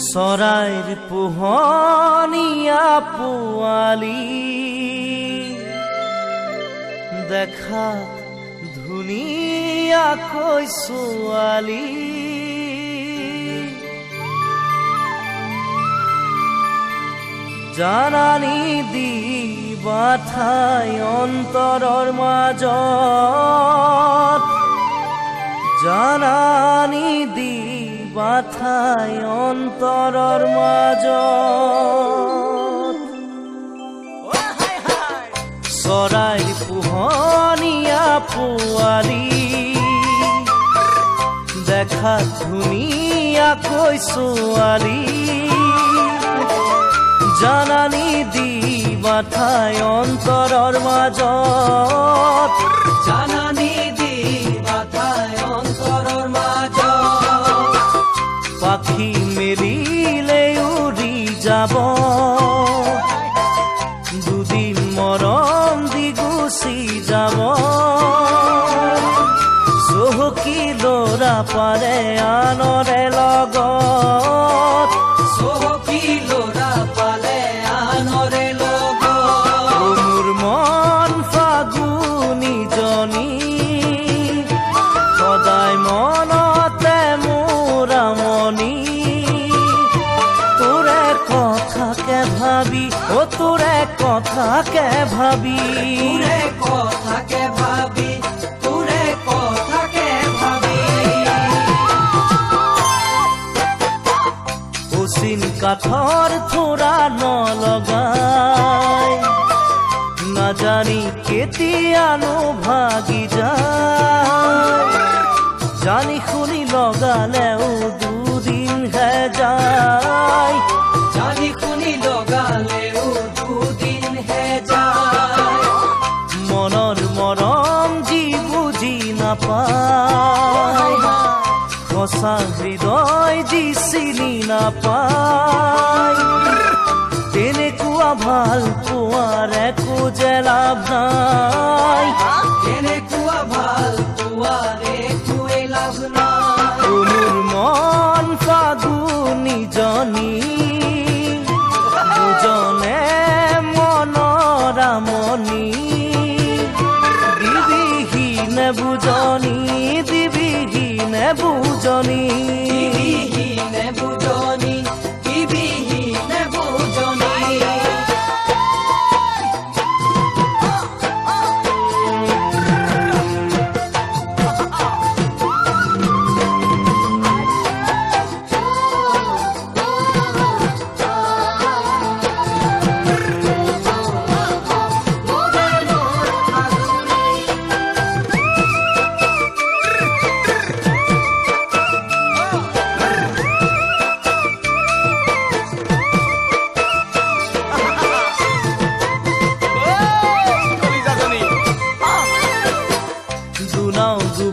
চৰাইৰ পোহনীয়া পোৱালি দেখাত ধুনীয়াকৈ ছোৱালী জানানী দিবা ঠাই অন্তৰৰ মাজত জানানী দিবা ঠাই অন্তৰৰ মাজত চৰাইৰ পোহনীয়া পোৱালি দেখাত ধুনীয়াকৈ ছোৱালী জানানী দিবা ঠাই অন্তৰৰ মাজত জানানী দিবা ঠাই অন্তৰৰ মাজত পাখি মেলিলে উৰি যাব দুদিন মৰম দি গুচি যাব চহকী ল'ৰা পাৰে আনৰে লগত চহকী ল'ৰা পালে আনৰে লগত মোৰ মন ফাগুনীজনী সদায় মনতে মোৰ আমনি তোৰে কথাকে ভাবি তোৰে কথাকে ভাবি তোৰে কথাকে ভাবি তোৰে কথাকে ভাবি অচিন কাঠৰ থোৰা নলগাই নাজানি কেতিয়ানো ভাগি যায় জানি শুনি লগালেও দুদিনহে যায় জানি শুনি লগালেও দুদিনহে যায় মনৰ মৰম যি বুজি নাপায় সঁচা হৃদয় যি চিনি নাপায় তেনেকুৱা ভাল পোৱাৰ একো যে লাভ নাই তেনেকুৱা ভাল পোৱাৰ একোৱে লাভ নাই মোৰ মন ফাগুনীজনী দুজনে মনৰ আমনি দিবিহীনে বুজনি দিবিহীনে বুজনি দিবিহীনে বুজনি দিবিহীনে বুজনি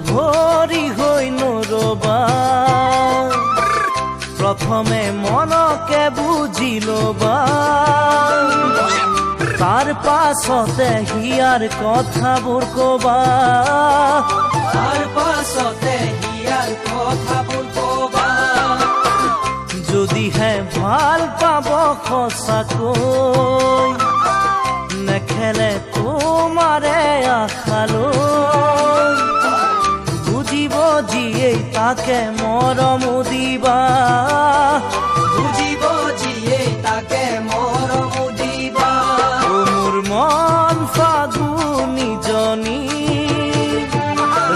ভৰি হৈ নৰবা প্ৰথমে মনকে বুজি ল'বা তাৰ পাছতে হিয়াৰ কথাবোৰ কবা তাৰ পাছতে হিয়াৰ কথাবোৰ কবা যদিহে ভাল পাব সঁচাকৈ নেখেলে তোমাৰে আশালৈ বুজিব যিয়েই তাকে মৰম দিবা বুজিব যিয়ে তাকে মৰম দিবা মোৰ মন ফাগুনীজনী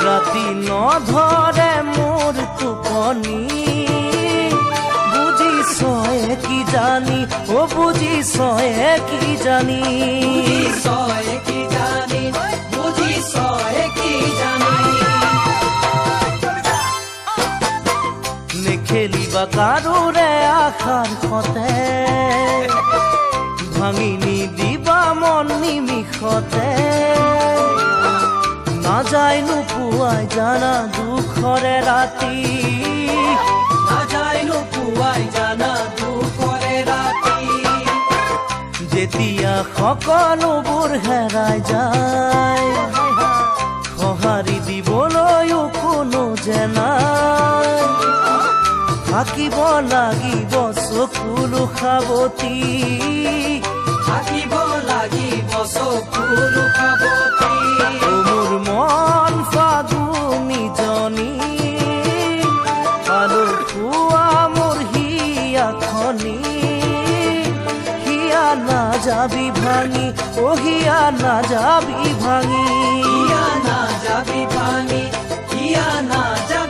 ৰাতি নধৰে মোৰ টোপনি বুজিছয়ে কি জানি বুজিছয়ে কি জানি বুজিছয়ে কি জানি বুজিছয়ে কি জানি নেখেলিবা কাৰোৰে আশাৰ সতে ভাঙি নিদিবা মন নিমিষতে নাযায় নোপোৱাই জানা দুখৰে ৰাতি নাযায় নোপোৱাই জানা দুখৰে ৰাতি যেতিয়া সকলোবোৰ হেৰাই যায় সঁহাৰি দিবলৈও কোনো যে নাই থাকিব লাগিব চকুলো সাৱতি থাকিব লাগিব চকুলো সাৱতি ও মোৰ মন ফাগুনীজনী পালো পুৱা মোৰ হিয়াখনি হিয়া নাযাবি ভাঙি ও হিয়া নাযাবি ভাঙি হিয়া নাযাবি ভাঙি হিয়া নাযাবি